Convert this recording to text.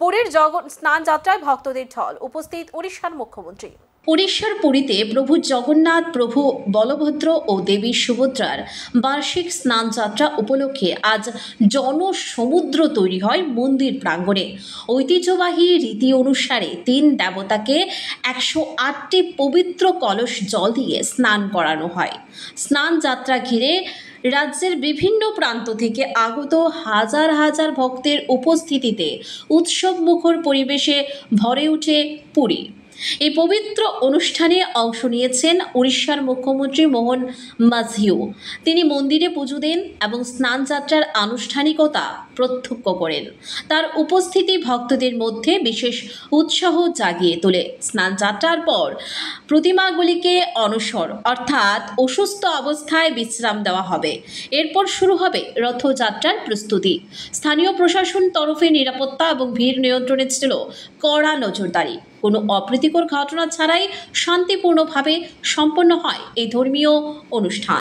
পুরীর স্নান যাত্রায় ভক্তদের ঢল, উপস্থিত ওড়িশার মুখ্যমন্ত্রী। উড়িষ্যার পুরীতে প্রভু জগন্নাথ, প্রভু বলভদ্র ও দেবী সুভদ্রার বার্ষিক স্নানযাত্রা উপলক্ষে আজ জনসমুদ্র তৈরি হয় মন্দির প্রাঙ্গণে। ঐতিহ্যবাহী রীতি অনুসারে 3 দেবতাকে 108টি পবিত্র কলস জল দিয়ে স্নান করানো হয়। স্নান যাত্রা ঘিরে রাজ্যের বিভিন্ন প্রান্ত থেকে আগত হাজার হাজার ভক্তের উপস্থিতিতে উৎসবমুখর পরিবেশে ভরে ওঠে পুরী। এই পবিত্র অনুষ্ঠানে অংশ নিয়েছেন উড়িষ্যার মুখ্যমন্ত্রী মোহন মাঝিও। তিনি মন্দিরে পুজো দেন এবং স্নানযাত্রার আনুষ্ঠানিকতা প্রত্যক্ষ করেন। তার উপস্থিতি ভক্তদের মধ্যে বিশেষ উৎসাহ জাগিয়ে তোলে। স্নানযাত্রার পর প্রতিমাগুলিকে অনসর অর্থাৎ অসুস্থ অবস্থায় বিশ্রাম দেওয়া হবে। এরপর শুরু হবে রথযাত্রার প্রস্তুতি। স্থানীয় প্রশাসন তরফে নিরাপত্তা এবং ভিড় নিয়ন্ত্রণে ছিল কড়া নজরদারি। কোনো অপ্রীতিকর ঘটনা ছাড়াই শান্তিপূর্ণভাবে সম্পন্ন হয় এই ধর্মীয় অনুষ্ঠান।